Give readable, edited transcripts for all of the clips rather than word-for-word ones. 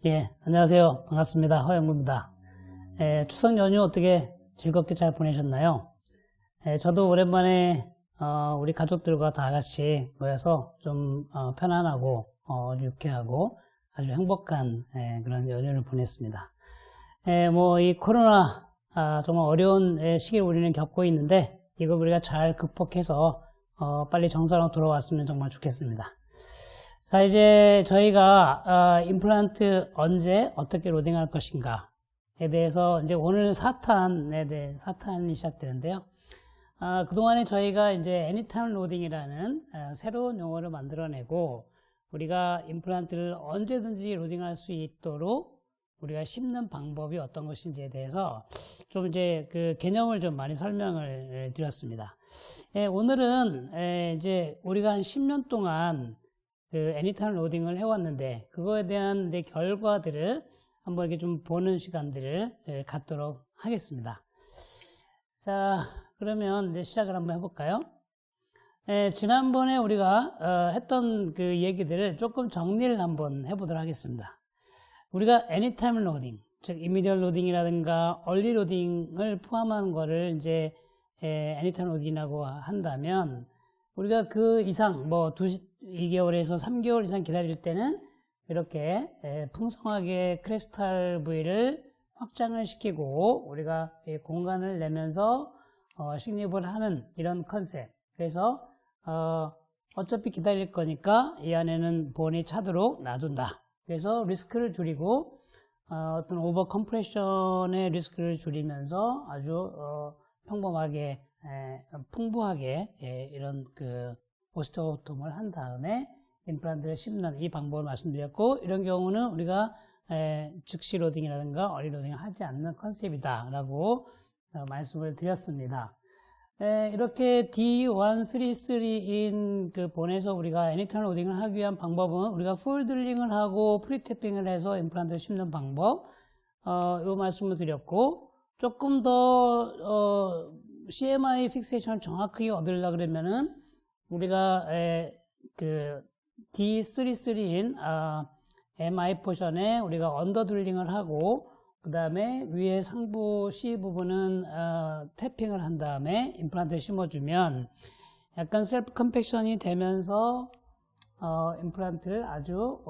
예, 안녕하세요. 반갑습니다. 허영무입니다. 추석 연휴 어떻게 즐겁게 잘 보내셨나요? 저도 오랜만에 우리 가족들과 다 같이 모여서 좀 편안하고 유쾌하고 아주 행복한 그런 연휴를 보냈습니다. 뭐 이 코로나 정말 어려운 시기를 우리는 겪고 있는데 이걸 우리가 잘 극복해서 빨리 정상으로 돌아왔으면 정말 좋겠습니다. 자, 이제 저희가 임플란트 언제 어떻게 로딩할 것인가에 대해서 이제 오늘 사탄이 시작되는데요. 그동안에 저희가 이제 애니타임 로딩이라는 새로운 용어를 만들어내고 우리가 임플란트를 언제든지 로딩할 수 있도록 우리가 심는 방법이 어떤 것인지에 대해서 좀 이제 그 개념을 좀 많이 설명을 드렸습니다. 오늘은 이제 우리가 한 10년 동안 그 애니타임 로딩을 해왔는데 그거에 대한 결과들을 한번 이렇게 좀 보는 시간들을 갖도록 하겠습니다. 자, 그러면 이제 시작을 한번 해볼까요? 지난번에 우리가 했던 그 얘기들을 조금 정리를 한번 해보도록 하겠습니다. 우리가 애니타임 로딩, 즉 이미디얼 로딩이라든가 얼리 로딩을 포함한 거를 이제 애니타임 로딩이라고 한다면 우리가 그 이상 뭐 2개월에서 3개월 이상 기다릴 때는 이렇게 풍성하게 크리스탈 부위를 확장을 시키고 우리가 공간을 내면서 식립을 하는 이런 컨셉. 그래서 어차피 기다릴 거니까 이 안에는 본이 차도록 놔둔다. 그래서 리스크를 줄이고 어떤 오버 컴프레션의 리스크를 줄이면서 아주 평범하게 풍부하게 이런 그 오스테오톰을 한 다음에 임플란트를 심는 이 방법을 말씀드렸고, 이런 경우는 우리가 즉시 로딩이라든가 얼리 로딩을 하지 않는 컨셉이다 라고 말씀을 드렸습니다. 이렇게 D133인 그 본에서 우리가 애니타임 로딩을 하기 위한 방법은 우리가 풀 드릴링을 하고 프리태핑을 해서 임플란트를 심는 방법, 이 말씀을 드렸고, 조금 더 CMI 픽세이션을 정확하게 얻으려고 그러면은 우리가 그 D33인 MI 포션에 우리가 언더 드릴링을 하고 그 다음에 위에 상부 C 부분은 탭핑을 한 다음에 임플란트를 심어주면 약간 셀프 컴팩션이 되면서 임플란트를 아주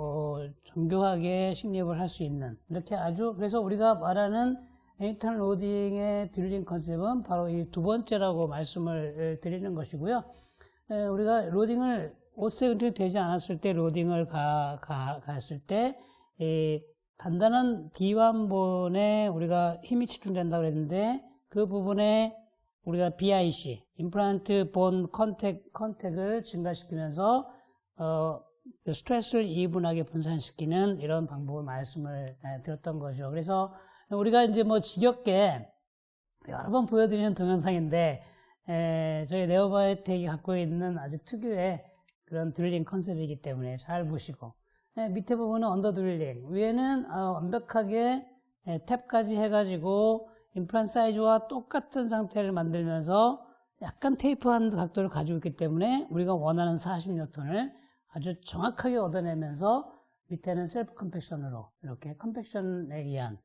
정교하게 식립을 할 수 있는, 이렇게 아주, 그래서 우리가 말하는 애니타임 로딩의 드릴링 컨셉은 바로 이 두 번째라고 말씀을 드리는 것이고요. 우리가 로딩을 5세트 되지 않았을 때 로딩을 갔을 때 이 단단한 D1본에 우리가 힘이 집중된다고 그랬는데 그 부분에 우리가 BIC, 임플란트 본 컨택을 증가시키면서 스트레스를 이분하게 분산시키는 이런 방법을 말씀을 드렸던 거죠. 그래서 우리가 이제 뭐 지겹게 여러 번 보여드리는 동영상인데 저희 네오바이오텍이 갖고 있는 아주 특유의 그런 드릴링 컨셉이기 때문에 잘 보시고, 밑에 부분은 언더 드릴링, 위에는 완벽하게 탭까지 해가지고 임플란트 사이즈와 똑같은 상태를 만들면서 약간 테이프한 각도를 가지고 있기 때문에 우리가 원하는 40N을 아주 정확하게 얻어내면서 밑에는 셀프 컴팩션으로 이렇게 컴팩션에 의한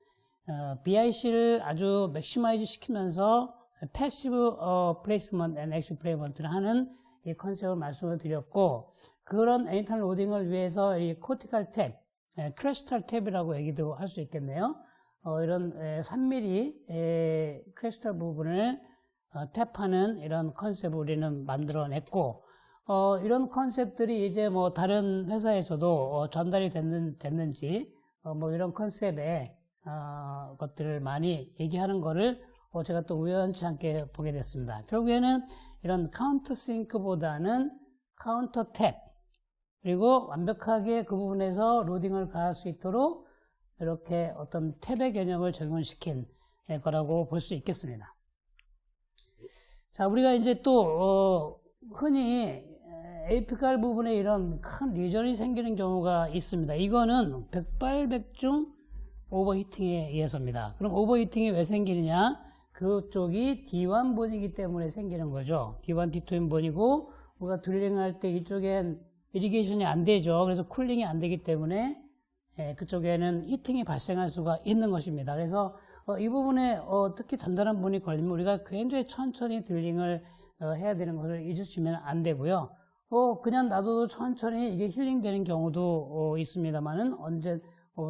BIC를 아주 맥시마이즈 시키면서 패시브 플레이스먼트 앤 액티브 플레이스먼트를 하는 이 컨셉을 말씀을 드렸고, 그런 애니타임 로딩을 위해서 이 코티칼 탭, 크리스탈 탭이라고 얘기도 할 수 있겠네요. 이런 3mm 크리스탈 부분을 탭하는 이런 컨셉을 우리는 만들어냈고, 이런 컨셉들이 이제 뭐 다른 회사에서도 전달이 됐는지 뭐 이런 컨셉의 것들을 많이 얘기하는 거를 제가 또 우연치 않게 보게 됐습니다. 결국에는 이런 카운터 싱크보다는 카운터 탭, 그리고 완벽하게 그 부분에서 로딩을 가할 수 있도록 이렇게 어떤 탭의 개념을 적용시킨 거라고 볼 수 있겠습니다. 자, 우리가 이제 또 흔히 에이피칼 부분에 이런 큰 리전이 생기는 경우가 있습니다. 이거는 백발백중 오버히팅에 의해서입니다. 그럼 오버히팅이 왜 생기느냐? 그쪽이 D1본이기 때문에 생기는 거죠. D1, D2인 본이고 우리가 드릴링 할 때 이쪽엔 이리게이션이 안 되죠. 그래서 쿨링이 안 되기 때문에 그쪽에는 히팅이 발생할 수가 있는 것입니다. 그래서 이 부분에 특히 단단한 부분이 걸리면 우리가 굉장히 천천히 드릴링을 해야 되는 것을 잊으시면 안 되고요. 그냥 놔둬도 천천히 이게 힐링되는 경우도 있습니다만은 언제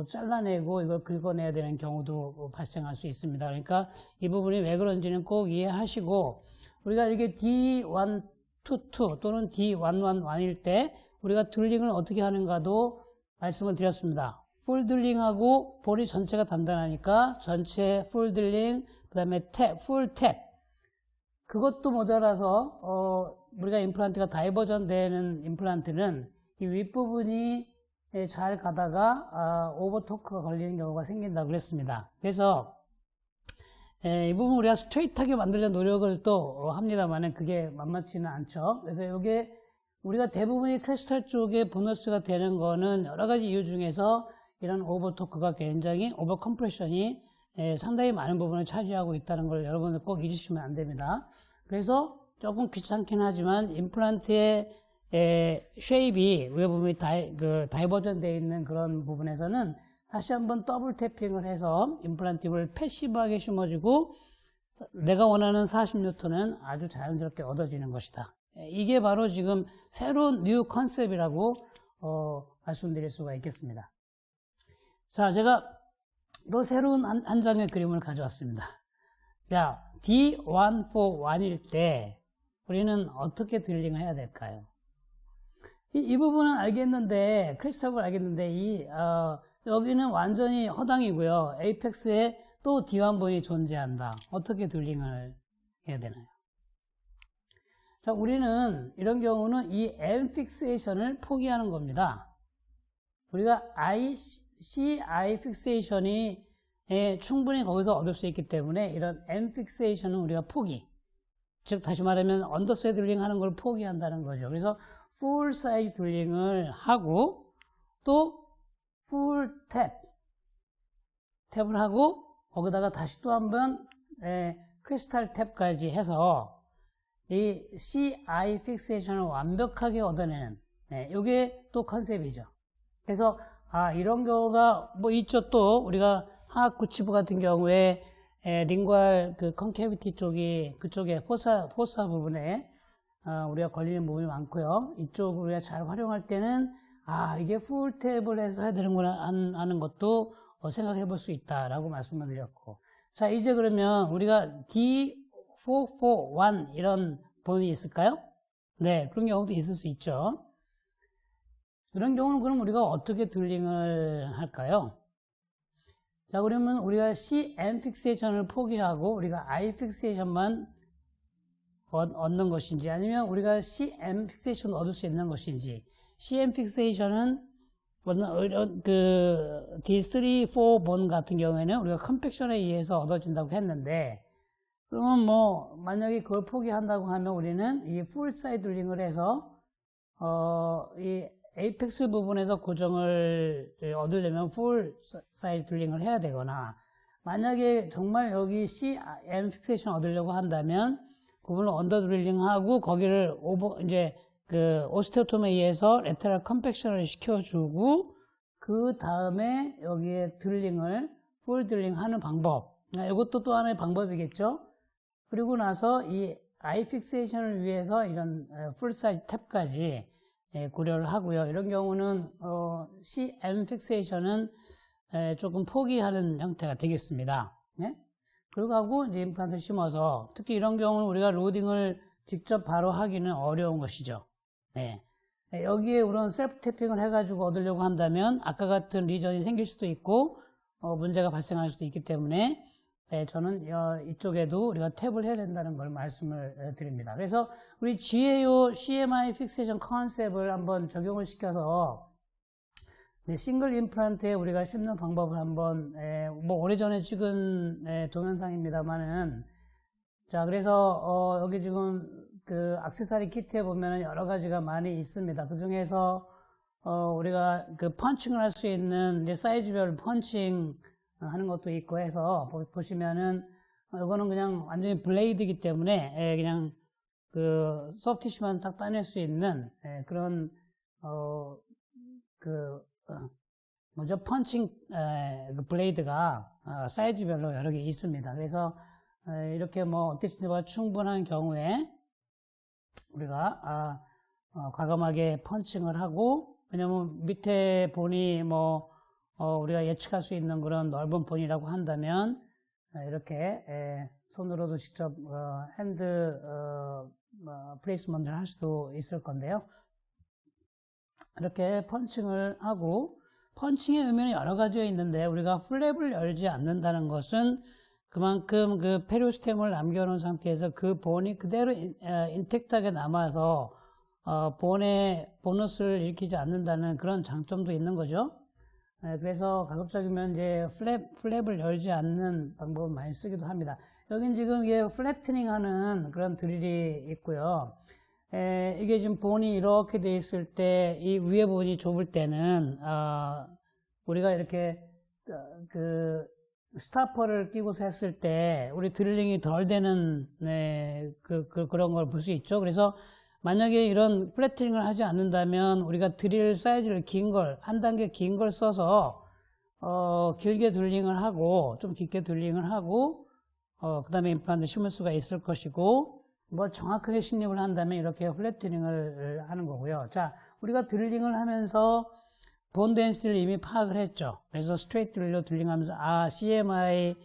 잘라내고 이걸 긁어내야 되는 경우도 발생할 수 있습니다. 그러니까 이 부분이 왜 그런지는 꼭 이해하시고 우리가 이렇게 D122 또는 D111일 때 우리가 드릴링을 어떻게 하는가도 말씀을 드렸습니다. 풀 드릴링하고 볼이 전체가 단단하니까 전체 풀 드릴링, 그 다음에 풀 탭. 그것도 모자라서 우리가 임플란트가 다이버전 되는 임플란트는 이 윗부분이 잘 가다가 오버토크가 걸리는 경우가 생긴다고 그랬습니다. 그래서 이 부분 우리가 스트레이트하게 만들려는 노력을 또 합니다만은 그게 만만치는 않죠. 그래서 이게 우리가 대부분이 크리스탈 쪽에 보너스가 되는 거는 여러 가지 이유 중에서 이런 오버토크가 굉장히 오버 컴프레션이 상당히 많은 부분을 차지하고 있다는 걸 여러분들 꼭 잊으시면 안 됩니다. 그래서 조금 귀찮긴 하지만 임플란트의 쉐입이 외부분이 다이버전 되어 있는 그런 부분에서는 다시 한번 더블 태핑을 해서 임플란트를 패시브하게 심어주고 내가 원하는 40N은 아주 자연스럽게 얻어지는 것이다. 이게 바로 지금 새로운 뉴 컨셉이라고 말씀드릴 수가 있겠습니다. 자, 제가 또 새로운 한 장의 그림을 가져왔습니다. 자, D141일 때 우리는 어떻게 드릴링을 해야 될까요? 이 부분은 알겠는데, 크리스탈을 알겠는데, 여기는 완전히 허당이고요. 에이펙스에 또 D1번이 존재한다. 어떻게 드릴링을 해야 되나요? 자, 우리는 이런 경우는 이 M 픽세이션을 포기하는 겁니다. 우리가 CI 픽세이션이 충분히 거기서 얻을 수 있기 때문에 이런 M 픽세이션은 우리가 포기. 즉 다시 말하면 언더사이드 드릴링 하는 걸 포기한다는 거죠. 그래서 풀 사이즈 드릴링을 하고 또 풀 탭을 하고 거기다가 다시 또 한번 크리스탈 탭까지 해서 이 CI 픽세이션을 완벽하게 얻어내는 이게 또 컨셉이죠. 그래서 이런 경우가 뭐 있죠. 또 우리가 하악 구치부 같은 경우에 링괄 그 컨케비티 쪽이 그쪽에 포사 부분에 우리가 걸리는 부분이 많고요. 이쪽을 우리가 잘 활용할 때는 이게 풀 탭을 해서 해야 되는구나 하는 것도 생각해 볼 수 있다라고 말씀을 드렸고. 자, 이제 그러면 우리가 D441 이런 본이 있을까요? 네, 그런 경우도 있을 수 있죠. 그런 경우는 그럼 우리가 어떻게 드릴링을 할까요? 자, 그러면 우리가 CM 픽세이션을 포기하고 우리가 I 픽세이션만 얻는 것인지 아니면 우리가 CM 픽세이션을 얻을 수 있는 것인지. CM 픽세이션은 그 D3, 4본 같은 경우에는 우리가 컴팩션에 의해서 얻어진다고 했는데 그러면 뭐 만약에 그걸 포기한다고 하면 우리는 이 풀 사이드 드릴링을 해서 이 에이펙스 부분에서 고정을 얻으려면 풀 사이즈 드릴링을 해야 되거나 만약에 정말 여기 CM 픽세이션 얻으려고 한다면 그분을 언더 드릴링하고 거기를 이제 그 오스테오톰에 의해서 레테럴 컴팩션을 시켜주고 그 다음에 여기에 드릴링을 풀 드릴링 하는 방법. 이것도 또 하나의 방법이겠죠. 그리고 나서 이 아이 픽세이션을 위해서 이런 풀 사이즈 탭까지 고려를 하고요. 이런 경우는 CM 픽세이션은 조금 포기하는 형태가 되겠습니다. 네? 그리고 하고 이제 임플란트를 심어서 특히 이런 경우는 우리가 로딩을 직접 바로 하기는 어려운 것이죠. 네. 여기에 우선 셀프 태핑을 해가지고 얻으려고 한다면 아까 같은 리전이 생길 수도 있고 문제가 발생할 수도 있기 때문에 저는 이쪽에도 우리가 탭을 해야 된다는 걸 말씀을 드립니다. 그래서 우리 GAO CMI 픽세이션 컨셉을 한번 적용을 시켜서 싱글 임플란트에 우리가 심는 방법을 한번 뭐 오래전에 찍은 동영상입니다만은 자 그래서 여기 지금 그 액세서리 키트에 보면은 여러 가지가 많이 있습니다. 그 중에서 우리가 그 펀칭을 할 수 있는 이제 사이즈별 펀칭 하는 것도 있고 해서 보시면은 이거는 그냥 완전히 블레이드이기 때문에 그냥 그 소프티슈만 딱 따낼 수 있는 그런 먼저 펀칭 그 블레이드가 사이즈별로 여러 개 있습니다. 그래서 이렇게 뭐 어택티브가 충분한 경우에 우리가 과감하게 펀칭을 하고, 왜냐면 밑에 본이 뭐 우리가 예측할 수 있는 그런 넓은 본이라고 한다면 이렇게 손으로도 직접 핸드 플레이스먼트를 할 수도 있을 건데요. 이렇게 펀칭을 하고, 펀칭의 의미는 여러 가지가 있는데 우리가 플랩을 열지 않는다는 것은 그만큼 그 페리오스템을 남겨놓은 상태에서 그 본이 그대로 인택트하게 남아서 본의 보너스를 일으키지 않는다는 그런 장점도 있는 거죠. 그래서 가급적이면 이제 플랩을 열지 않는 방법을 많이 쓰기도 합니다. 여긴 지금 이게 플래트닝 하는 그런 드릴이 있고요. 이게 지금 본이 이렇게 돼 있을 때, 이 위에 본이 좁을 때는, 우리가 이렇게, 스타퍼를 끼고서 했을 때, 우리 드릴링이 덜 되는, 그런 걸 볼 수 있죠. 그래서 만약에 이런 플래트닝을 하지 않는다면, 우리가 드릴 사이즈를 한 단계 긴 걸 써서, 길게 드릴링을 하고, 좀 깊게 드릴링을 하고, 그 다음에 임플란트 심을 수가 있을 것이고, 뭐 정확하게 신입을 한다면 이렇게 플래트닝을 하는 거고요. 자, 우리가 드릴링을 하면서 본 덴시티를 이미 파악을 했죠. 그래서 스트레이트 드릴로 드릴링하면서 CMI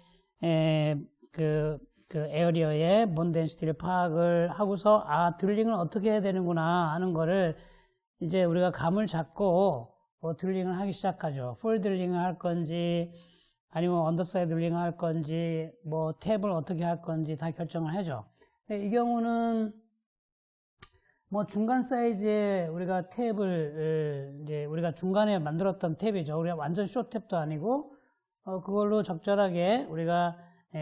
그 에어리어의 본 덴시티를 파악을 하고서 드릴링을 어떻게 해야 되는구나 하는 거를 이제 우리가 감을 잡고 드릴링을 하기 시작하죠. 풀 드릴링을 할 건지 아니면 언더사이드 드릴링을 할 건지 뭐 탭을 어떻게 할 건지 다 결정을 하죠. 이 경우는 뭐 중간 사이즈의 우리가 탭을 이제 우리가 중간에 만들었던 탭이죠. 우리가 완전 쇼 탭도 아니고 그걸로 적절하게 우리가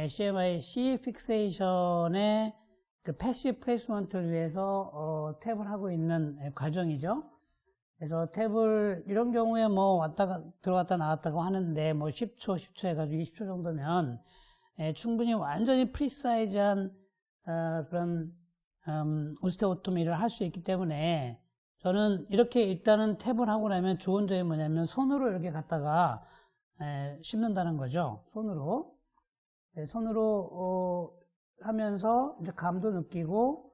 CMI C 픽세이션의 그 패시브 플레이스먼트를 위해서 탭을 하고 있는 과정이죠. 그래서 탭을 이런 경우에 뭐 들어갔다 나왔다고 하는데 뭐 10초 해가지고 20초 정도면 충분히 완전히 프리사이즈한 그런 오스테오토미를 할 수 있기 때문에 저는 이렇게 일단은 탭을 하고 나면 좋은 점이 뭐냐면 손으로 이렇게 갖다가 심는다는 거죠. 손으로 하면서 이제 감도 느끼고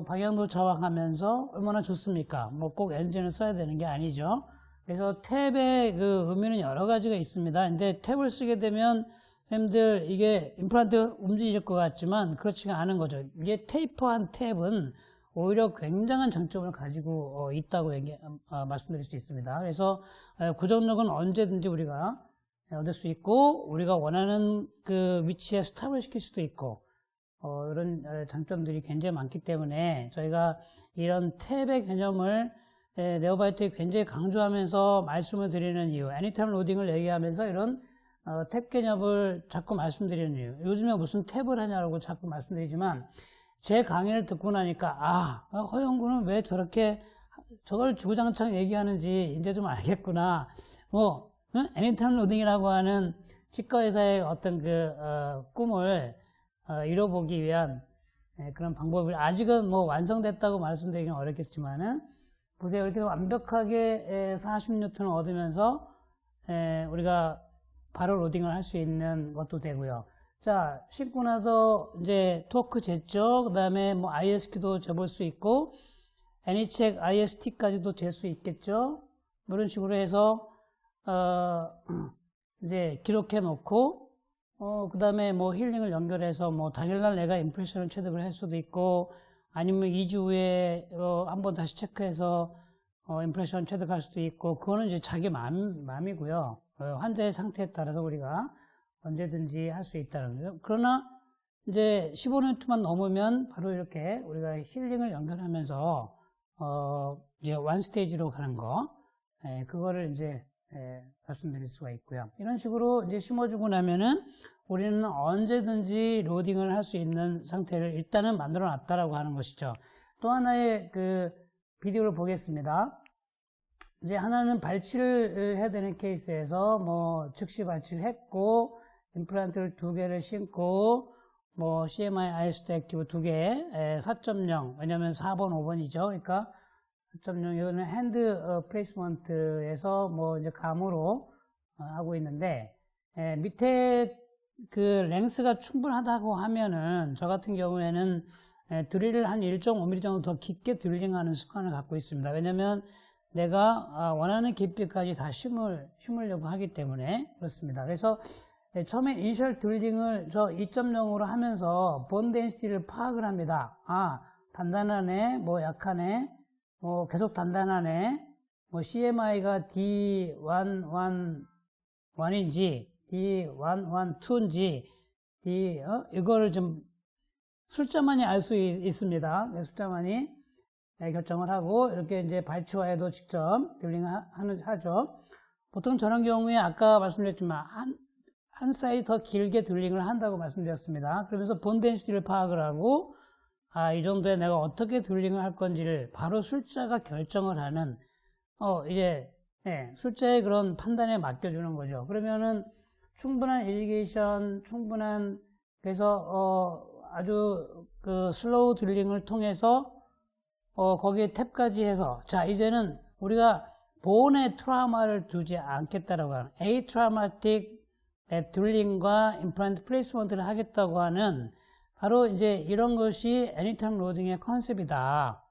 방향도 좌우하면서 얼마나 좋습니까? 뭐 꼭 엔진을 써야 되는 게 아니죠. 그래서 탭의 그 의미는 여러 가지가 있습니다. 근데 탭을 쓰게 되면 선생님들 이게 임플란트 움직일 것 같지만 그렇지가 않은 거죠. 이게 테이퍼한 탭은 오히려 굉장한 장점을 가지고 있다고 말씀드릴 수 있습니다. 그래서 고정력은 언제든지 우리가 얻을 수 있고 우리가 원하는 그 위치에 스탑을 시킬 수도 있고 이런 장점들이 굉장히 많기 때문에 저희가 이런 탭의 개념을 네오바이트에 굉장히 강조하면서 말씀을 드리는 이유, 애니타임 로딩을 얘기하면서 이런 탭 개념을 자꾸 말씀드리는 이유. 요즘에 무슨 탭을 하냐고 자꾸 말씀드리지만 제 강의를 듣고 나니까 허영구는 왜 저걸 주구장창 얘기하는지 이제 좀 알겠구나. 뭐 애니타임 로딩이라고 하는 치과의사의 어떤 꿈을 이뤄보기 위한 그런 방법을 아직은 뭐 완성됐다고 말씀드리기는 어렵겠지만은 보세요. 이렇게 완벽하게 40N을 얻으면서 우리가 바로 로딩을 할 수 있는 것도 되고요. 자, 신고 나서 이제 토크 쟀죠. 그 다음에 뭐 ISQ도 재볼 수 있고, 애니책 IST까지도 잴 수 있겠죠. 이런 식으로 해서, 이제 기록해 놓고, 그 다음에 뭐 힐링을 연결해서 뭐 당일날 내가 임프레션을 체득을 할 수도 있고, 아니면 2주 후에 한번 다시 체크해서 임프레션 체득할 수도 있고, 그거는 이제 자기 마음이고요. 환자의 상태에 따라서 우리가 언제든지 할 수 있다는 거죠. 그러나 이제 15년만 넘으면 바로 이렇게 우리가 힐링을 연결하면서 이제 원 스테이지로 가는 거, 그거를 이제 말씀드릴 수가 있고요. 이런 식으로 이제 심어주고 나면은 우리는 언제든지 로딩을 할 수 있는 상태를 일단은 만들어 놨다라고 하는 것이죠. 또 하나의 그 비디오를 보겠습니다. 이제 하나는 발치를 해야 되는 케이스에서 뭐 즉시 발치를 했고 임플란트를 2개를 신고 뭐 CMI IST 액티브 2개 4.0 왜냐면 4번 5번이죠. 그러니까 4.0 이거는 핸드 플레이스먼트에서 뭐 이제 감으로 하고 있는데 밑에 그 랭스가 충분하다고 하면은 저 같은 경우에는 드릴을 한 1.5mm 정도 더 깊게 드릴링하는 습관을 갖고 있습니다. 왜냐면 내가 원하는 깊이까지 다 심으려고 하기 때문에 그렇습니다. 그래서 처음에 이니셜 드릴링을 저 2.0으로 하면서 본 덴시티를 파악을 합니다. 단단하네, 뭐 약하네, 뭐 계속 단단하네, 뭐 CMI가 D111인지 D112인지 이거를 좀 숫자만이 알 수 있습니다. 숫자만이 결정을 하고 이렇게 이제 발치와에도 직접 드릴링을 하죠. 보통 저런 경우에 아까 말씀드렸지만 한 사이즈 더 길게 드릴링을 한다고 말씀드렸습니다. 그러면서 본 덴시티를 파악을 하고 이 정도에 내가 어떻게 드릴링을 할 건지를 바로 숫자가 결정을 하는 이제 숫자의 그런 판단에 맡겨주는 거죠. 그러면은 충분한 이리게이션, 그래서 아주 그 슬로우 드릴링을 통해서 거기에 탭까지 해서 자 이제는 우리가 본의 트라우마를 두지 않겠다라고 하는 에이트라우마틱 드릴링과 임플란트 플레이스먼트를 하겠다고 하는 바로 이제 이런 것이 애니타임 로딩의 컨셉이다.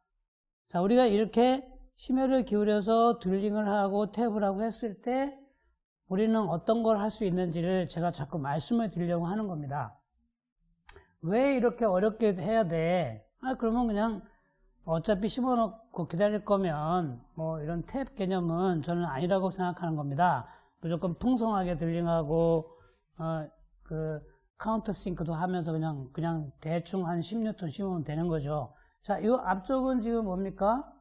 자 우리가 이렇게 심혈을 기울여서 드릴링을 하고 탭을 하고 했을 때 우리는 어떤 걸 할 수 있는지를 제가 자꾸 말씀을 드리려고 하는 겁니다. 왜 이렇게 어렵게 해야 돼? 그러면 그냥 어차피 심어놓고 기다릴 거면 뭐 이런 탭 개념은 저는 아니라고 생각하는 겁니다. 무조건 풍성하게 드릴링하고 그 카운터 싱크도 하면서 그냥 대충 한 10뉴턴 심으면 되는 거죠. 자, 이 앞쪽은 지금 뭡니까?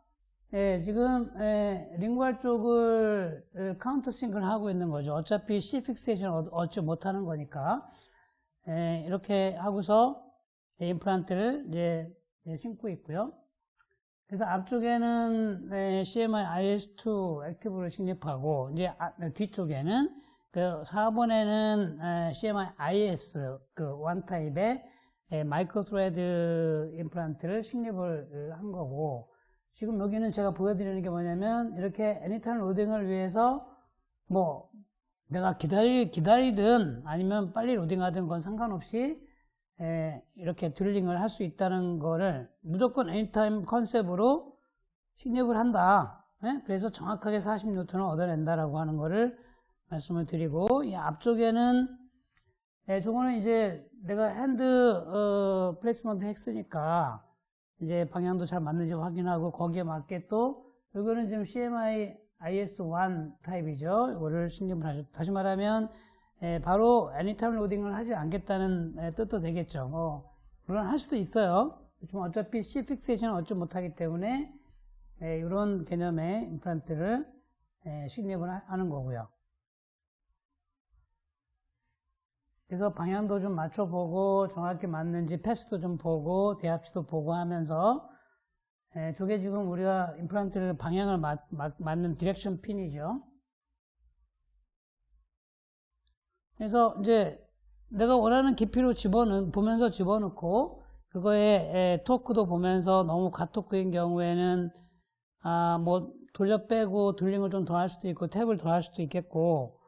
지금 링구알 쪽을 카운터 싱크를 하고 있는 거죠. 어차피 C 픽세이션 얻지 못하는 거니까 이렇게 하고서 임플란트를 이제 심고 있고요. 그래서 앞쪽에는 CMI IS2 액티브를 식립하고 이제 뒤쪽에는 그 4번에는 CMI IS 그 원 타입의 마이크로 트레드 임플란트를 식립을 한 거고 지금 여기는 제가 보여드리는 게 뭐냐면 이렇게 애니타임 로딩을 위해서 뭐 내가 기다리든 아니면 빨리 로딩하든 그건 상관없이 이렇게 드릴링을 할 수 있다는 거를 무조건 애니타임 컨셉으로 식립을 한다. 그래서 정확하게 40뉴턴을 얻어낸다라고 하는 거를 말씀을 드리고 이 앞쪽에는 저거는 이제 내가 핸드 플레이스먼트 했으니까 이제 방향도 잘 맞는지 확인하고 거기에 맞게 또 이거는 지금 CMI IS1 타입이죠. 이거를 식립을 하죠. 다시 말하면 바로 애니타임 로딩을 하지 않겠다는 뜻도 되겠죠. 물론 할 수도 있어요. 그렇지만 어차피 C 픽세이션은 얻지 못하기 때문에 이런 개념의 임플란트를 식립을 하는 거고요. 그래서 방향도 좀 맞춰보고 정확히 맞는지 패스도 좀 보고 대합치도 보고 하면서 저게 지금 우리가 임플란트를 방향을 맞는 디렉션 핀이죠. 그래서 이제 내가 원하는 깊이로 보면서 집어넣고 그거에 토크도 보면서 너무 가토크인 경우에는 뭐 돌려 빼고 드릴링을 좀 더 할 수도 있고 탭을 더 할 수도 있겠고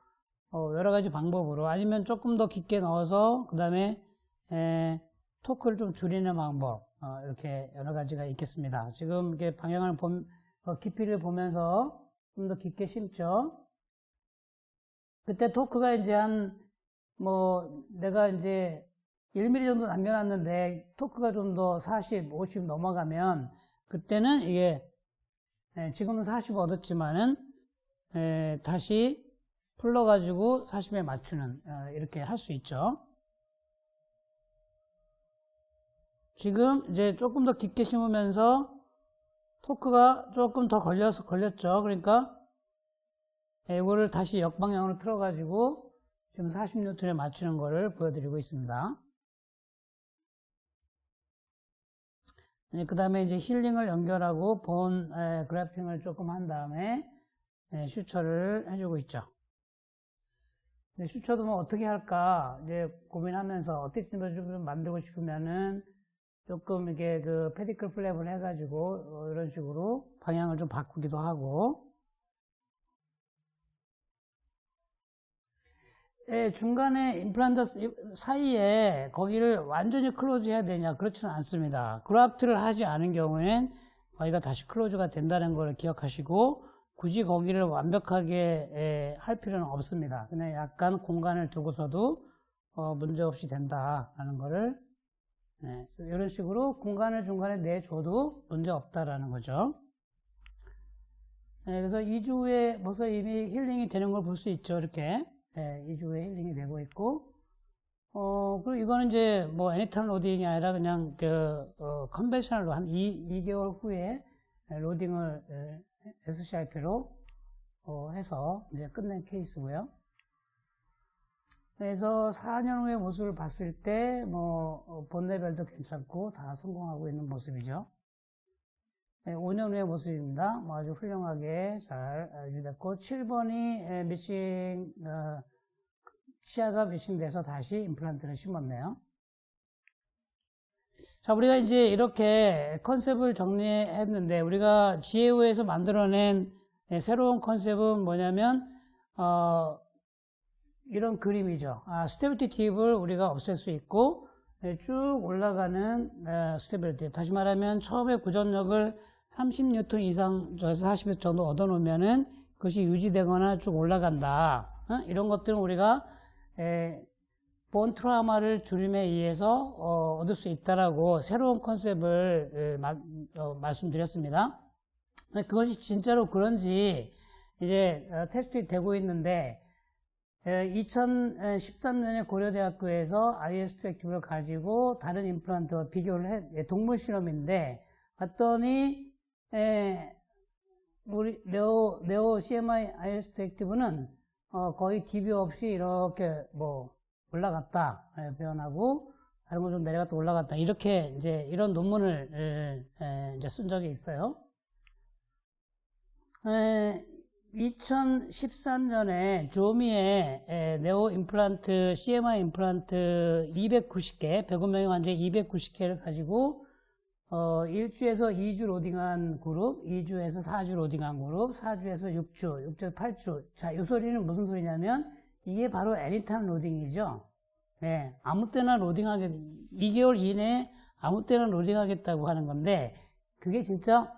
여러 가지 방법으로 아니면 조금 더 깊게 넣어서 그 다음에 토크를 좀 줄이는 방법 이렇게 여러 가지가 있겠습니다. 지금 이렇게 방향을 깊이를 보면서 좀 더 깊게 심죠. 그때 토크가 이제 내가 이제 1mm 정도 남겨놨는데 토크가 좀 더 40, 50 넘어가면 그때는 이게 지금은 40 얻었지만은 다시 풀러가지고 40에 맞추는 이렇게 할 수 있죠. 지금 이제 조금 더 깊게 심으면서 토크가 조금 더 걸렸죠. 그러니까 이거를 다시 역방향으로 틀어가지고 지금 40뉴턴에 맞추는 거를 보여드리고 있습니다. 그 다음에 이제 힐링을 연결하고 본 그래핑을 조금 한 다음에 슈처를 해주고 있죠. 슈처도 뭐 어떻게 할까 이제 고민하면서 어떻게 좀 만들고 싶으면은 조금 이게 그 페디클 플랩을 해가지고 이런 식으로 방향을 좀 바꾸기도 하고, 예, 중간에 임플란트 사이에 거기를 완전히 클로즈 해야 되냐? 그렇지는 않습니다. 그раф트를 하지 않은 경우엔 거기가 다시 클로즈가 된다는 걸 기억하시고, 굳이 거기를 완벽하게 할 필요는 없습니다. 그냥 약간 공간을 두고서도 문제없이 된다라는 거를 이런 식으로 공간을 중간에 내줘도 문제없다라는 거죠. 그래서 2주 후에 벌써 이미 힐링이 되는 걸 볼 수 있죠. 이렇게 2주 후에 힐링이 되고 있고, 그리고 이거는 이제 뭐 애니타임 로딩이 아니라 그냥 컨벤셔널로 한 2개월 후에 로딩을 SCRP로 해서 이제 끝낸 케이스고요. 그래서 4년 후의 모습을 봤을 때 본 레벨도 괜찮고 다 성공하고 있는 모습이죠. 5년 후의 모습입니다. 아주 훌륭하게 잘 유지됐고, 7번이 미싱 시야가 미싱돼서 다시 임플란트를 심었네요. 자, 우리가 이제 이렇게 컨셉을 정리했는데, 우리가 GAO에서 만들어낸 새로운 컨셉은 뭐냐면, 이런 그림이죠. 스테빌리티 팁을 우리가 없앨 수 있고, 쭉 올라가는 스테빌리티. 다시 말하면, 처음에 구전력을 30N 이상에서 40N 정도 얻어놓으면은, 그것이 유지되거나 쭉 올라간다. 이런 것들은 우리가, 본 트라우마를 줄임에 의해서 얻을 수 있다라고 새로운 컨셉을 말씀드렸습니다. 그것이 진짜로 그런지 이제 테스트가 되고 있는데, 2013년에 고려대학교에서 IS2 액티브를 가지고 다른 임플란트와 비교를 동물 실험인데, 봤더니 우리 네오 CMI IS2 액티브는 거의 DB 없이 이렇게 올라갔다, 표현하고, 다른 거 좀 내려갔다 올라갔다, 이렇게 이제 이런 논문을 이제 쓴 적이 있어요. 2013년에 조미의 네오 임플란트, CMI 임플란트 290개, 105명의 환자 290개를 가지고 1주에서 2주 로딩한 그룹, 2주에서 4주 로딩한 그룹, 4주에서 6주, 6주에서 8주. 자, 이 소리는 무슨 소리냐면, 이게 바로 애니타임 로딩이죠. 네, 아무 때나 2개월 이내에 아무 때나 로딩하겠다고 하는 건데, 그게 진짜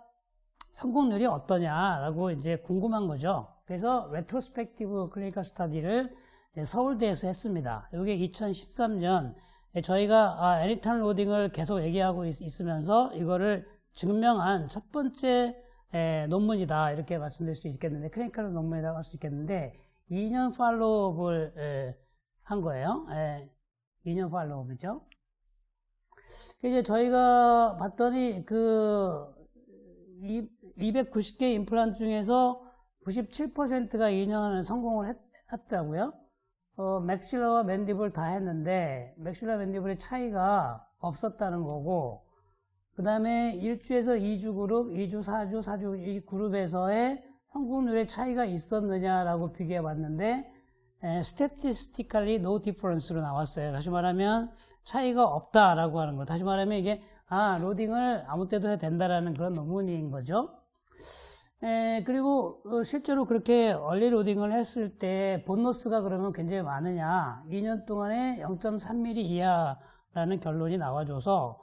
성공률이 어떠냐라고 이제 궁금한 거죠. 그래서 레트로스펙티브 클리니컬 스터디를 서울대에서 했습니다. 이게 2013년, 저희가 애니타임 로딩을 계속 얘기하고 있으면서 이거를 증명한 첫 번째 논문이다, 이렇게 말씀드릴 수 있겠는데, 클리니컬 논문이라고 할 수 있겠는데, 2년 팔로우업을 한 거예요. 2년 팔로우업이죠. 이제 저희가 봤더니 290개 임플란트 중에서 97%가 2년을 성공을 했더라고요. 맥실러와 맨디블 다 했는데, 맥실러 맨디블의 차이가 없었다는 거고, 그 다음에 1주에서 2주 그룹, 2주, 4주, 4주 이 그룹에서의 성공률의 차이가 있었느냐라고 비교해 봤는데, statistically no difference로 나왔어요. 다시 말하면 차이가 없다라고 하는 거. 다시 말하면 이게 로딩을 아무 때도 해도 된다라는 그런 논문인 거죠. 그리고 실제로 그렇게 얼리 로딩을 했을 때 본로스가 그러면 굉장히 많으냐, 2년 동안에 0.3mm 이하라는 결론이 나와줘서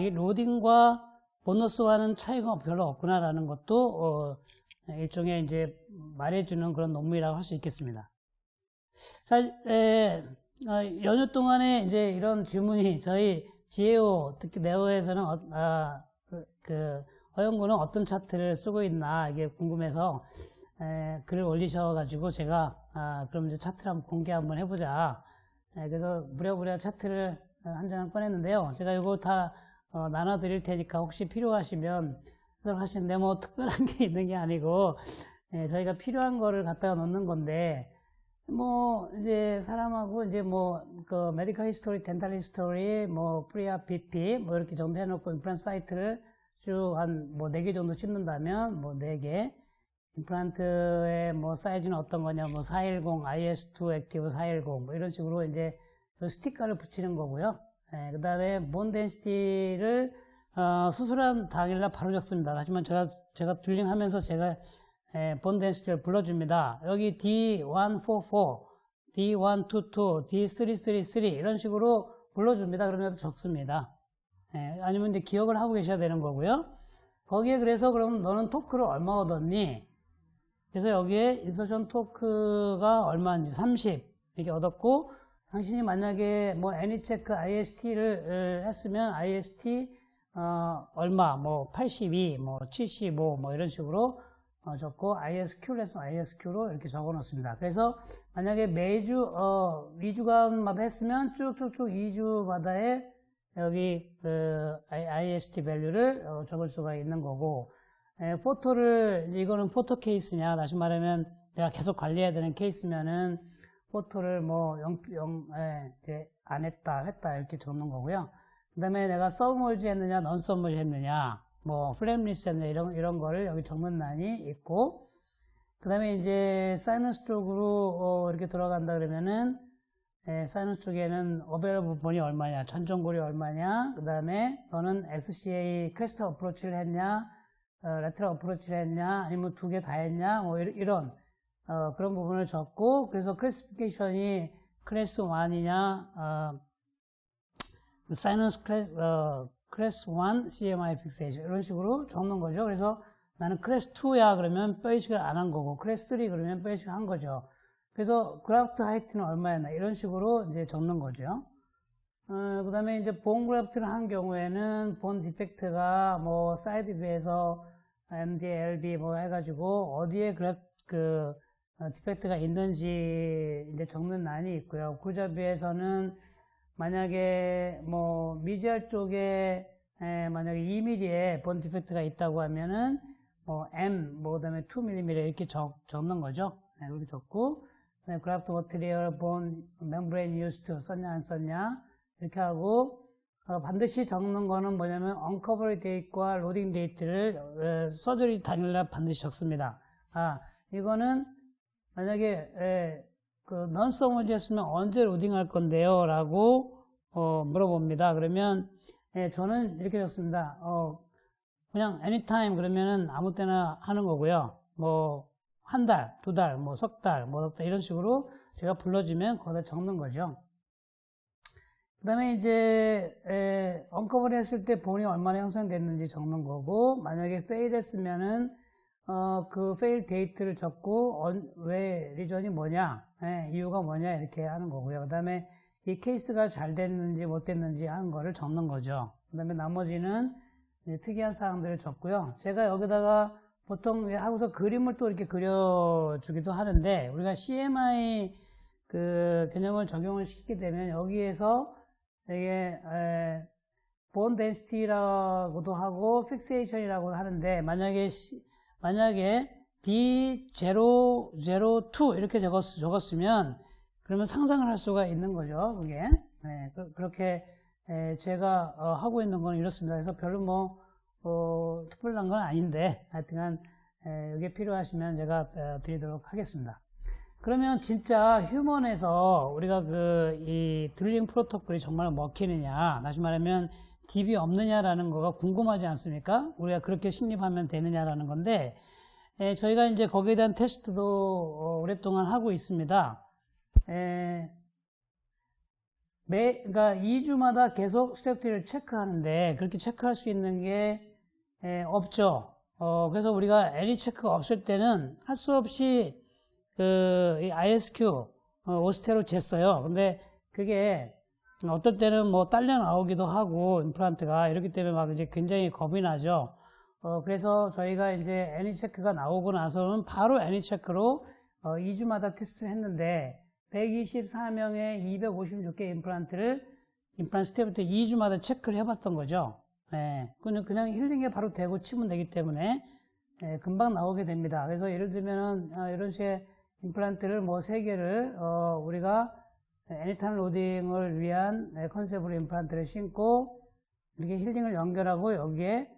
이 로딩과 본로스와는 차이가 별로 없구나라는 것도 일종의 이제 말해주는 그런 논문이라고 할 수 있겠습니다. 자, 연휴 동안에 이제 이런 질문이 저희 GAO, 특히 네오에서는 허영구는 어떤 차트를 쓰고 있나, 이게 궁금해서 글을 올리셔가지고 제가 그럼 이제 차트를 한번 공개 한번 해보자. 그래서 무려무려 차트를 한 장 꺼냈는데요. 제가 이거 다 나눠드릴 테니까 혹시 필요하시면 쓰도록 하시는데, 특별한 게 있는 게 아니고 저희가 필요한 거를 갖다가 놓는 건데, 이제 사람하고 이제 그 메디컬 히스토리, 덴탈 히스토리, 프리아 BP 이렇게 정도 해놓고 임플란트 사이트를 쭉 한 4개 정도 찍는다면 4개, 임플란트의 사이즈는 어떤 거냐, 410, IS2 액티브 410 이런 식으로 이제 그 스티커를 붙이는 거고요. 그 다음에 본 덴시티를 수술한 당일날 바로 적습니다. 하지만 제가 딜링하면서 제가 본 덴시티를 불러줍니다. 여기 D144, D122, D333 이런 식으로 불러줍니다. 그러면 적습니다. 아니면 이제 기억을 하고 계셔야 되는 거고요. 거기에 그래서 그럼 너는 토크를 얼마 얻었니? 그래서 여기에 인서션 토크가 얼마인지 30 이렇게 얻었고, 당신이 만약에 뭐 애니체크 IST를 했으면 IST 얼마 뭐 82, 뭐 75 뭐 이런 식으로 적고 ISQ를 했으면 ISQ로 이렇게 적어 놓습니다. 그래서 만약에 매주 2주간마다 했으면 쭉쭉쭉 2주마다의 여기 IST 밸류를 적을 수가 있는 거고, 포토를 이거는 포토 케이스냐, 다시 말하면 내가 계속 관리해야 되는 케이스면은 포토를 뭐 안 했다 이렇게 적는 거고요. 그 다음에 내가 서브머지 했느냐 넌 서브머지 했느냐, 뭐 플랩리스 했느냐 이런 거를 여기 적는 란이 있고, 그 다음에 이제 사이너스 쪽으로 이렇게 들어간다 그러면은 사이너스 쪽에는 어베러블 본이 얼마냐, 전정골이 얼마냐, 그 다음에 너는 SCA 크레스트 어프로치를 했냐, 레트럴 어프로치를 했냐, 아니면 두 개 다 했냐, 뭐 이런 그런 부분을 적고, 그래서 클래시피케이션이 클래스 1이냐, 사이너스 클래스 1 CMI 픽세이션 이런 식으로 적는 거죠. 그래서 나는 클래스 2야 그러면 뼈 이식을 안 한 거고, 클래스 3 그러면 뼈 이식을 한 거죠. 그래서 그래프트 하이트는 얼마였나 이런 식으로 이제 적는 거죠. 그 다음에 이제 본 그래프트를 한 경우에는 본 디펙트가 뭐 사이드 뷰에서 MD, LB 뭐 해가지고 어디에 디펙트가 있는지 이제 적는 란이 있고요. 구자 뷰에서는 만약에 뭐 미지알 쪽에 만약에 2mm의 본 디펙트가 있다고 하면은 뭐 M, 뭐 그다음에 2mm 이렇게 적는 거죠. 이렇게 적고, 그래프트 머티리얼, 본, 멤브레인 유스트 썼냐 안 썼냐 이렇게 하고, 반드시 적는 거는 뭐냐면 언커버리 데이트와 로딩 데이트를 서저리 당일날 반드시 적습니다. 이거는 만약에 넌 서머지였으면 언제 로딩할 건데요? 라고 물어봅니다. 그러면 저는 이렇게 적습니다. 그냥 anytime 그러면은 아무 때나 하는 거고요. 뭐 한 달, 두 달, 뭐 석 달, 뭐 이런 식으로 제가 불러주면 거기다 적는 거죠. 그 다음에 이제 언커버리 했을 때 본이 얼마나 형성됐는지 적는 거고, 만약에 페일 했으면은 그 페일 데이트를 적고 왜 리전이 뭐냐, 이유가 뭐냐 이렇게 하는 거고요. 그 다음에 이 케이스가 잘 됐는지 못 됐는지 하는 거를 적는 거죠. 그 다음에 나머지는 특이한 사항들을 적고요. 제가 여기다가 보통 하고서 그림을 또 이렇게 그려주기도 하는데, 우리가 CMI 그 개념을 적용을 시키게 되면 여기에서 이게 본 덴시티라고도 하고 픽세이션이라고 하는데, 만약에 D002 이렇게 적었으면 그러면 상상을 할 수가 있는 거죠. 그게 그렇게 제가 하고 있는 건 이렇습니다. 그래서 별로 뭐 특별한 건 아닌데, 하여튼간 이게 필요하시면 제가 드리도록 하겠습니다. 그러면 진짜 휴먼에서 우리가 이 드릴링 프로토콜이 정말 먹히느냐, 다시 말하면 DB 없느냐라는 거가 궁금하지 않습니까? 우리가 그렇게 식립하면 되느냐라는 건데, 저희가 이제 거기에 대한 테스트도 오랫동안 하고 있습니다. 그러니까 2주마다 계속 스텝들을 체크하는데, 그렇게 체크할 수 있는 게 없죠. 그래서 우리가 애니 체크가 없을 때는 할 수 없이 이 ISQ 오스테로 쟀어요. 근데 그게 어떨 때는 뭐 딸려 나오기도 하고 임플란트가 이렇기 때문에 막 이제 굉장히 겁이 나죠. 그래서 저희가 이제 애니 체크가 나오고 나서는 바로 애니 체크로 2주마다 테스트를 했는데 124명의 256개 임플란트 스텝부터 2주마다 체크를 해봤던 거죠. 그냥 힐링에 바로 대고 치면 되기 때문에 금방 나오게 됩니다. 그래서 예를 들면은 이런 식의 임플란트를 뭐 3개를 우리가 애니타임 로딩을 위한 컨셉으로 임플란트를 신고 이렇게 힐링을 연결하고 여기에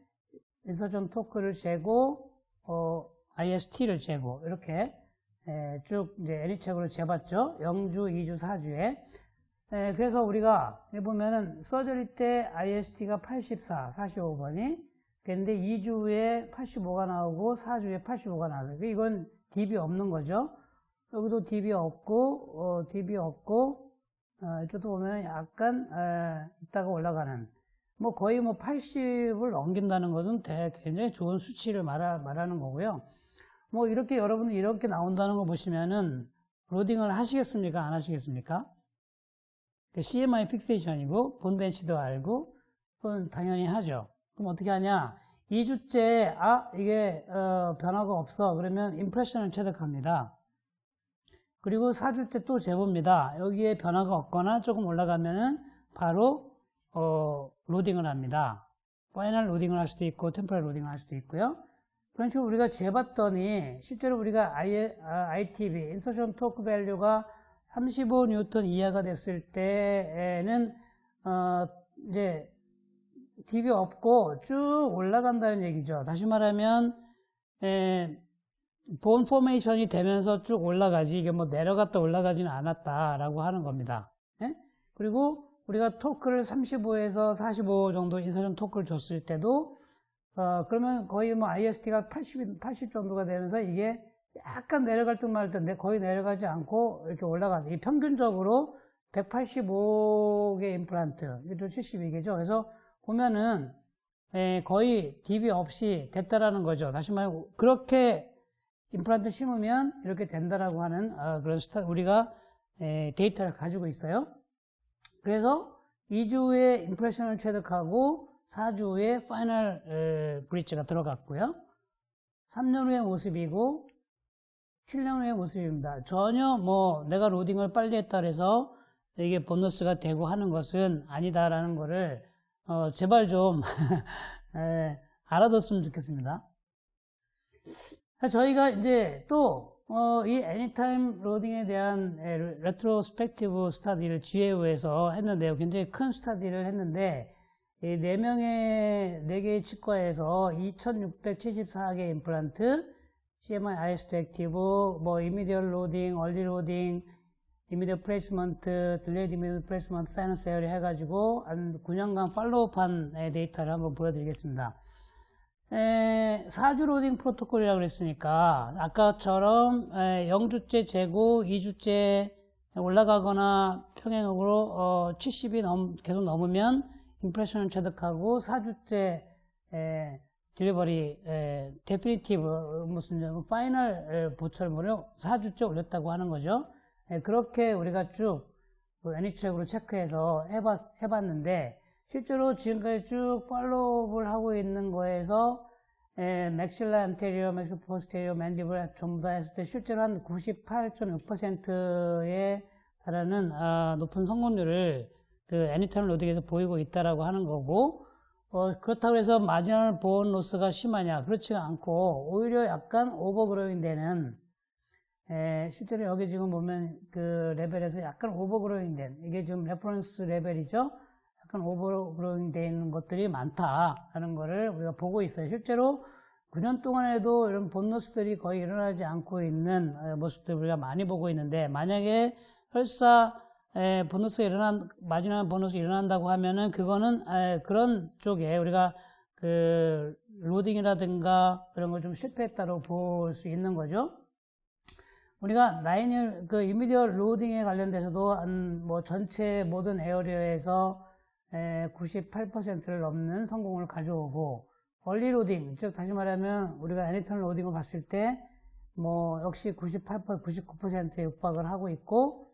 인서전 토크를 재고 IST를 재고 이렇게 쭉 이제 애니책으로 재봤죠. 0주, 2주, 4주에. 그래서 우리가 보면은 서저리 때 IST가 84, 45번이 근데 2주 후에 85가 나오고 4주 후에 85가 나와요. 이건 DB 없는 거죠. 여기도 DB 없고 DB 없고 이쪽도 보면 약간 있다가 올라가는 뭐 거의 뭐 80을 넘긴다는 것은 굉장히 좋은 수치를 말하는 거고요. 뭐 이렇게 여러분들 이렇게 나온다는 거 보시면은 로딩을 하시겠습니까? 안 하시겠습니까? CMI 픽세이션이고 본덴시도 알고 그건 당연히 하죠. 그럼 어떻게 하냐? 2주째 이게 변화가 없어. 그러면 임프레션을 체득합니다. 그리고 4주째 또 재봅니다. 여기에 변화가 없거나 조금 올라가면은 바로 로딩을 합니다. 파이널 로딩을 할 수도 있고 템포럴 로딩을 할 수도 있고요. 그런 식으로 우리가 재봤더니 실제로 우리가 ITB, 인서션 토크 밸류가 35뉴턴 이하가 됐을 때에는 이제 DB 없고 쭉 올라간다는 얘기죠. 다시 말하면 본 포메이션이 되면서 쭉 올라가지 이게 뭐 내려갔다 올라가지는 않았다라고 하는 겁니다. 예? 그리고 우리가 토크를 35에서 45 정도 인서션 토크를 줬을 때도 그러면 거의 뭐 IST가 80 정도가 되면서 이게 약간 내려갈 듯 말 듯 거의 내려가지 않고 이렇게 올라가는 이 평균적으로 185개 임플란트, 이게 72개죠. 그래서 보면은 거의 DB 없이 됐다라는 거죠. 다시 말해 그렇게 임플란트 심으면 이렇게 된다라고 하는 그런 우리가 데이터를 가지고 있어요. 그래서 2주 후에 임프레션을 체득하고 4주 후에 파이널 브릿지가 들어갔고요. 3년 후의 모습이고 7년 후의 모습입니다. 전혀 뭐 내가 로딩을 빨리 했다 그래서 이게 보너스가 되고 하는 것은 아니다라는 거를 제발 좀 알아뒀으면 좋겠습니다. 저희가 이제 또 이 애니타임 로딩에 대한 레트로스펙티브 스터디를 GAO에서 했는데요. 굉장히 큰 스터디를 했는데 이 4개의 치과에서 2674개 임플란트, CMI IST 액티브, 뭐 이미디얼 로딩, 얼리 로딩, 이미디얼 플레이스먼트, 딜레이드 이미디얼 플레이스먼트, 사이너스 에어리 해가지고 한 9년간 팔로우판 데이터를 한번 보여드리겠습니다. 4주 로딩 프로토콜이라고 그랬으니까 아까처럼 0주째 재고 2주째 올라가거나 평행으로 70이 계속 넘으면 임프레션을 체득하고 4주째 딜리버리 데피니티브 무슨 파이널 보철물을 4주째 올렸다고 하는 거죠. 그렇게 우리가 쭉 애니트랙으로 체크해서 해봤는데 실제로 지금까지 쭉 팔로우업을 하고 있는 거에서 맥실라 안테리어, 맥실 포스테리어, 맨디블 전부 다 했을 때 실제로 한 98.6%에 달하는 높은 성공률을 그 애니타임 로딩에서 보이고 있다라고 하는 거고 그렇다고 해서 마지널 보온 로스가 심하냐? 그렇지가 않고 오히려 약간 오버그로잉 되는 실제로 여기 지금 보면 그 레벨에서 약간 오버그로잉 된 이게 지금 레퍼런스 레벨이죠. 약간 오버그로잉 되는 것들이 많다라는 거를 우리가 보고 있어요. 실제로 9년 동안에도 이런 본너스들이 거의 일어나지 않고 있는 모습들 우리가 많이 보고 있는데 만약에 설사 마지막 보너스가 일어난다고 하면은 그거는 그런 쪽에 우리가 그 로딩이라든가 그런 걸 좀 실패했다고 볼 수 있는 거죠. 우리가 그 이미디얼 로딩에 관련돼서도 뭐 전체 모든 에어리어에서 98%를 넘는 성공을 가져오고 얼리 로딩, 즉 다시 말하면 우리가 애니턴 로딩을 봤을 때 뭐 역시 99%에 육박을 하고 있고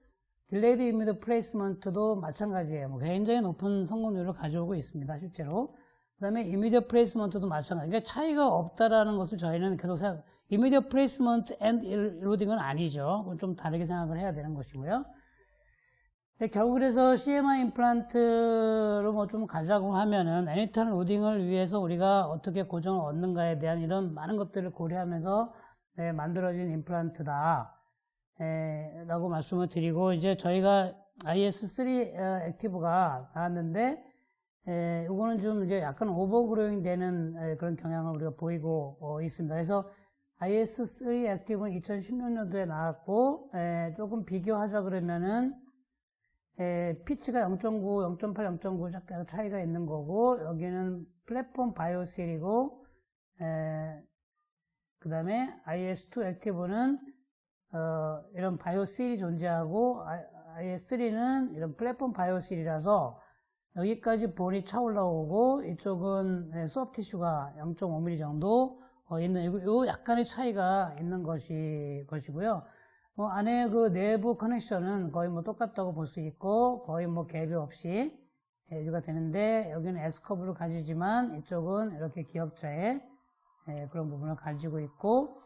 딜레이드 이미디어 플레이스먼트도 마찬가지예요. 뭐 굉장히 높은 성공률을 가져오고 있습니다. 실제로. 그 다음에 이미디어 플레이스먼트도 마찬가지. 그러니까 차이가 없다라는 것을 저희는 계속 이미디어 플레이스먼트 앤 로딩은 아니죠. 그건 좀 다르게 생각을 해야 되는 것이고요. 결국 그래서 CMI 임플란트로 뭐 좀 가자고 하면은 애니턴 로딩을 위해서 우리가 어떻게 고정을 얻는가에 대한 이런 많은 것들을 고려하면서 만들어진 임플란트다. 라고 말씀을 드리고 이제 저희가 IS3 액티브가 나왔는데 이거는 좀 이제 약간 오버그로잉 되는 그런 경향을 우리가 보이고 있습니다. 그래서 IS3 액티브는 2016년도에 나왔고 조금 비교하자 그러면은 피치가 0.9, 0.8, 0.9 약간 차이가 있는 거고, 여기는 플랫폼 바이오실이고, 그 다음에 IS2 액티브는 이런 바이오실이 존재하고, IS3는 이런 플랫폼 바이오실이라서 여기까지 본이 차 올라오고, 이쪽은 소프트 티슈가 0.5mm 정도 있는, 요 약간의 차이가 있는 것이고요. 안에 그 내부 커넥션은 거의 뭐 똑같다고 볼 수 있고, 거의 뭐 갭이 없이 유지가 되는데, 여기는 S커브를 가지지만, 이쪽은 이렇게 기역자의 그런 부분을 가지고 있고,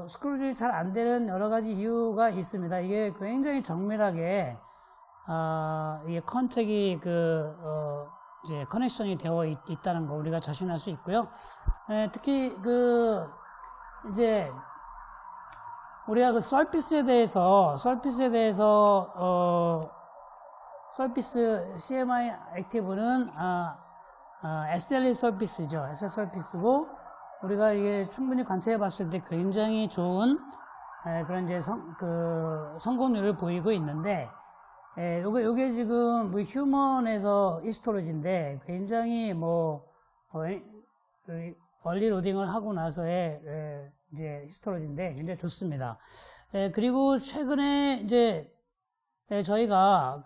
스크루들이 잘 안 되는 여러 가지 이유가 있습니다. 이게 굉장히 정밀하게, 이게 컨택이 이제 커넥션이 되어 있다는 거 우리가 자신할 수 있고요. 특히 이제, 우리가 서피스에 대해서 서피스 CMI 액티브는, SLA 서피스죠. SLA 서피스고, 우리가 이게 충분히 관찰해 봤을 때 굉장히 좋은, 그런 이제 성공률을 보이고 있는데, 요게 지금 휴먼에서 히스토로지인데, 굉장히 얼리 로딩을 하고 나서의, 이제 히스토로지인데 굉장히 좋습니다. 그리고 최근에 이제 저희가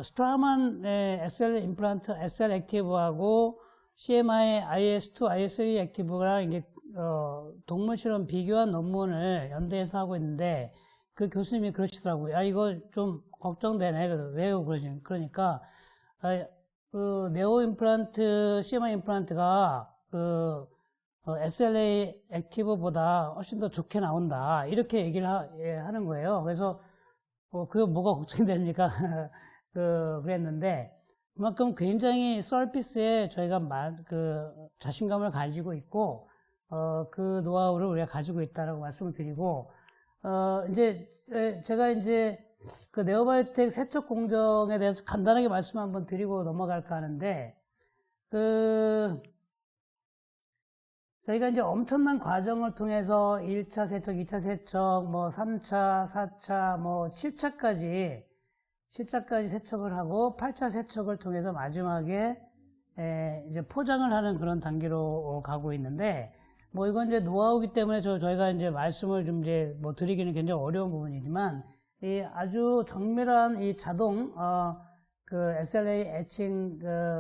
스트라만 SL 임플란트, SL 액티브하고 CMI IS2, IS3 액티브랑 이게 동물 실험 비교한 논문을 연대에서 하고 있는데 그 교수님이 그러시더라고요. 이거 좀 걱정되네. 왜 그러지? 그러니까 네오 임플란트, CMI 임플란트가 SLA 액티브보다 훨씬 더 좋게 나온다. 이렇게 얘기를 하는 거예요. 그래서, 그게 뭐가 걱정이 됩니까? 그랬는데, 그만큼 굉장히 서피스에 저희가 자신감을 가지고 있고, 그 노하우를 우리가 가지고 있다라고 말씀을 드리고, 제가 이제 네오바이오텍 세척 공정에 대해서 간단하게 말씀 한번 드리고 넘어갈까 하는데, 저희가 이제 엄청난 과정을 통해서 1차 세척, 2차 세척, 3차, 4차, 7차까지 세척을 하고 8차 세척을 통해서 마지막에 이제 포장을 하는 그런 단계로 가고 있는데, 이건 이제 노하우기 때문에 저희가 이제 말씀을 좀 이제 드리기는 굉장히 어려운 부분이지만, 이 아주 정밀한 이 자동, SLA 애칭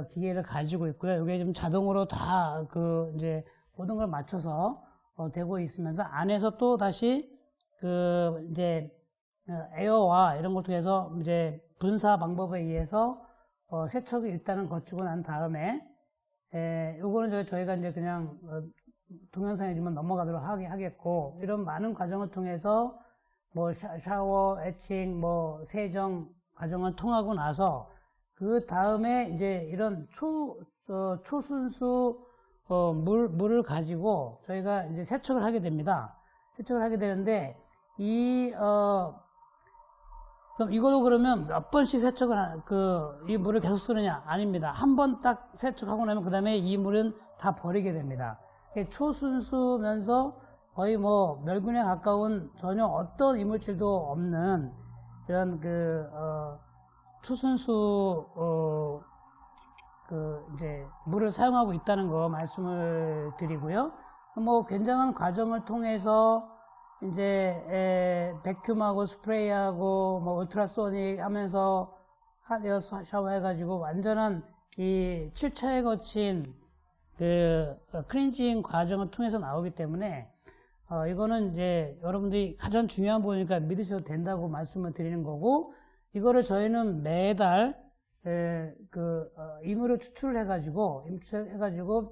기계를 가지고 있고요. 이게 좀 자동으로 다 이제 모든 걸 맞춰서 되고 있으면서 안에서 또 다시 이제 에어와 이런 걸 통해서 이제 분사 방법에 의해서 세척을 일단은 거치고 난 다음에 요거는 저희가 이제 그냥 동영상에 좀 넘어가도록 하겠고, 이런 많은 과정을 통해서 샤워, 애칭, 세정 과정을 통하고 나서 그 다음에 이제 이런 초순수 물을 가지고 저희가 이제 세척을 하게 됩니다. 세척을 하게 되는데, 그럼 이걸로 그러면 몇 번씩 이 물을 계속 쓰느냐? 아닙니다. 한 번 딱 세척하고 나면 그 다음에 이 물은 다 버리게 됩니다. 초순수면서 거의 멸균에 가까운 전혀 어떤 이물질도 없는 이런 초순수, 이제, 물을 사용하고 있다는 거 말씀을 드리고요. 굉장한 과정을 통해서, 이제, 백큐하고 스프레이하고, 울트라소닉 하면서, 핫에어 샤워 해가지고, 완전한 이 7차에 거친, 클렌징 과정을 통해서 나오기 때문에, 이거는 이제, 여러분들이 가장 중요한 부분이니까 믿으셔도 된다고 말씀을 드리는 거고, 이거를 저희는 매달, 이물을 추출해가지고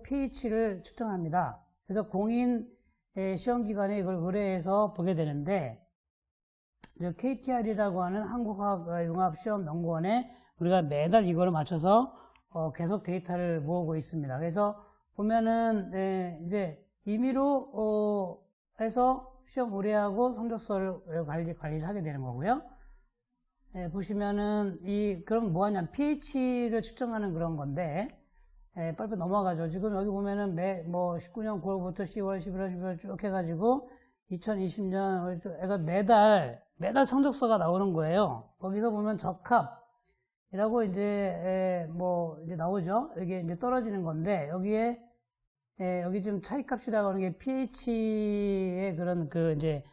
pH를 측정합니다. 그래서 공인 시험기관에 이걸 의뢰해서 보게 되는데, KTR이라고 하는 한국화학융합시험연구원에 우리가 매달 이거를 맞춰서 계속 데이터를 모으고 있습니다. 그래서 보면은 이제 임의로 해서 시험 의뢰하고 성적서를 관리를 하게 되는 거고요. 보시면은 그럼 뭐하냐, pH를 측정하는 그런 건데, 빨리 넘어가죠. 지금 여기 보면은 19년 9월부터 10월, 11월, 12월 쭉 해가지고 2020년 애가 매달 성적서가 나오는 거예요. 거기서 보면 적합이라고 이제 이제 나오죠. 이게 이제 떨어지는 건데 여기에 여기 지금 차이값이라고 하는 게 pH의 그런 이제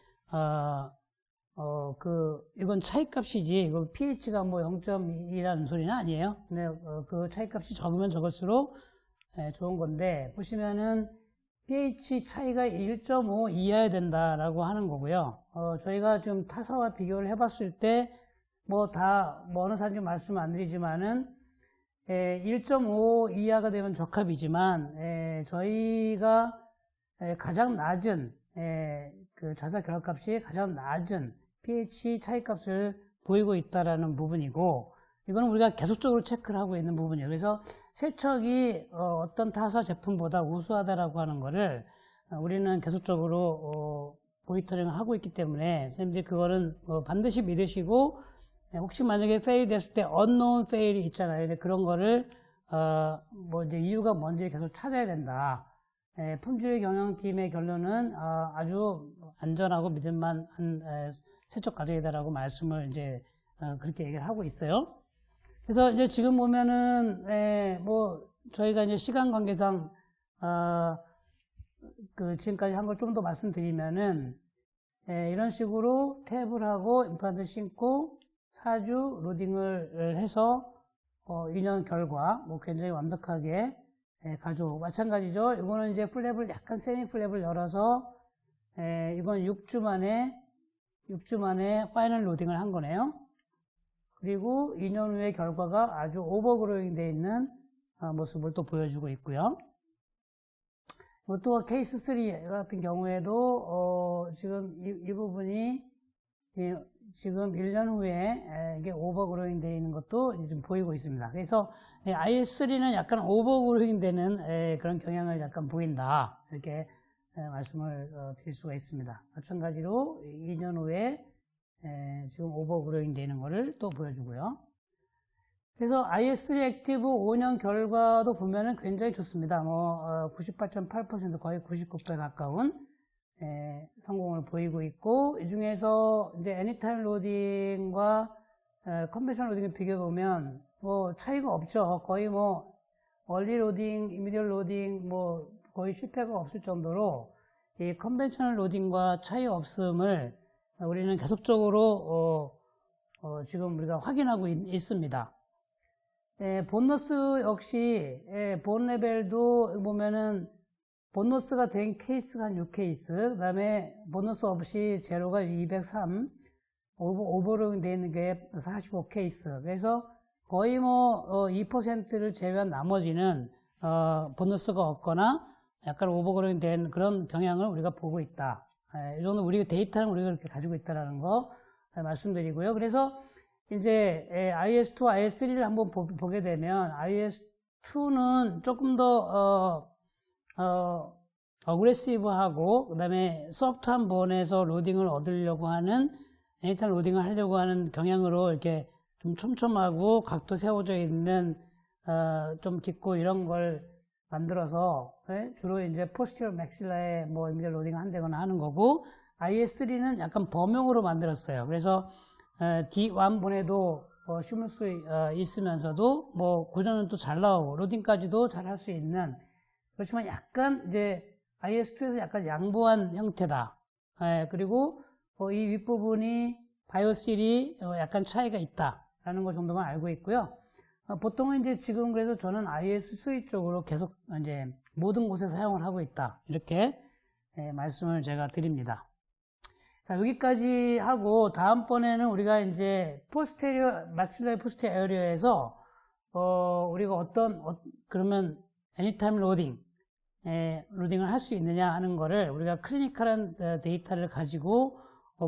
이건 차이값이지, 이거 pH가 뭐 0.2라는 소리는 아니에요. 근데, 그 차이값이 적으면 적을수록, 좋은 건데, 보시면은, pH 차이가 1.5 이하야 된다라고 하는 거고요. 저희가 좀 타사와 비교를 해봤을 때, 뭐 어느 사람인지 말씀 안 드리지만은, 1.5 이하가 되면 적합이지만, 저희가 가장 낮은, 그 자사 결합값이 가장 낮은 pH 차이값을 보이고 있다라는 부분이고, 이거는 우리가 계속적으로 체크를 하고 있는 부분이에요. 그래서 세척이 어떤 타사 제품보다 우수하다라고 하는 거를 우리는 계속적으로 모니터링을 하고 있기 때문에 선생님들이 그거는 반드시 믿으시고, 혹시 만약에 페일 됐을 때 unknown fail이 있잖아요. 근데 그런 거를 이제 이유가 뭔지 계속 찾아야 된다. 품질 경영팀의 결론은 아주 안전하고 믿을만한 세척 과정이다라고 말씀을 이제 그렇게 얘기를 하고 있어요. 그래서 이제 지금 보면은 저희가 이제 시간 관계상 지금까지 한 걸 좀 더 말씀드리면은 이런 식으로 탭을 하고 임플란트 신고 4주 로딩을 해서 2년 결과 굉장히 완벽하게 가져오고, 마찬가지죠. 이거는 이제 플랩을 약간 세미 플랩을 열어서 이건 6주 만에 파이널 로딩을 한 거네요. 그리고 2년 후에 결과가 아주 오버그로잉 되어 있는 모습을 또 보여주고 있고요. 또 케이스 3 같은 경우에도 지금 이 부분이 지금 1년 후에 이게 오버그로잉 되어 있는 것도 좀 보이고 있습니다. 그래서 IS3는 약간 오버그로잉 되는 그런 경향을 약간 보인다, 이렇게 말씀을 드릴 수가 있습니다. 마찬가지로 2년 후에 지금 오버그로잉 되는 거를 또 보여주고요. 그래서 IS3 액티브 5년 결과도 보면은 굉장히 좋습니다. 98.8% 거의 99%에 가까운 성공을 보이고 있고, 이 중에서 이제 애니타임 로딩과 컨벤셔널 로딩을 비교해보면 차이가 없죠. 거의 얼리 로딩, 이미디얼 로딩 거의 실패가 없을 정도로 이 컨벤셔널 로딩과 차이 없음을 우리는 계속적으로 지금 우리가 확인하고 있습니다. 본너스 역시 본 레벨도 보면은 보너스가 된 케이스가 한 6케이스, 그 다음에 보너스 없이 제로가 203, 오버로잉 되어 있는 게 45케이스. 그래서 거의 2%를 제외한 나머지는, 보너스가 없거나 약간 오버로잉 된 그런 경향을 우리가 보고 있다. 이 정도 우리가 데이터는 우리가 이렇게 가지고 있다라는 거 말씀드리고요. 그래서 이제 IS2, IS3를 한번 보게 되면 IS2는 조금 더 어그레시브하고, 그 다음에 소프트한 본에서 로딩을 얻으려고 하는, 애니타임 로딩을 하려고 하는 경향으로 이렇게 좀 촘촘하고 각도 세워져 있는, 좀 깊고 이런 걸 만들어서, 주로 이제 포스티어 맥실라에 이미디얼 로딩을 한다거나 하는 거고, IS3는 약간 범용으로 만들었어요. 그래서, D1 본에도 심을 수 있으면서도, 고전은 또 잘 나오고, 로딩까지도 잘 할 수 있는, 그렇지만 약간 이제 IS2에서 약간 양보한 형태다. 그리고 이 윗부분이 바이오실이 약간 차이가 있다라는 것 정도만 알고 있고요. 보통은 이제 지금 그래서 저는 IS3 쪽으로 계속 이제 모든 곳에 사용을 하고 있다, 이렇게 말씀을 제가 드립니다. 자, 여기까지 하고 다음번에는 우리가 이제 막실라리 포스테리어 에어리어에서 우리가 그러면 애니타임 로딩을 할 수 있느냐 하는 거를 우리가 클리니컬한 데이터를 가지고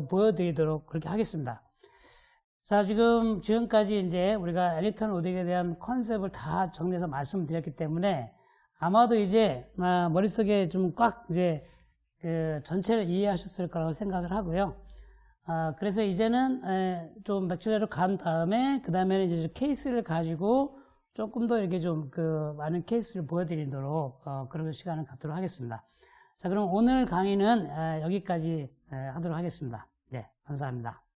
보여드리도록 그렇게 하겠습니다. 자, 지금까지 이제 우리가 애니타임 로딩에 대한 컨셉을 다 정리해서 말씀드렸기 때문에 아마도 이제 머릿속에 좀 꽉 이제 전체를 이해하셨을 거라고 생각을 하고요. 그래서 이제는 좀 맥실라리로 간 다음에 그 다음에는 이제 케이스를 가지고 조금 더 이렇게 좀 많은 케이스를 보여드리도록 그런 시간을 갖도록 하겠습니다. 자, 그럼 오늘 강의는 여기까지 하도록 하겠습니다. 네, 감사합니다.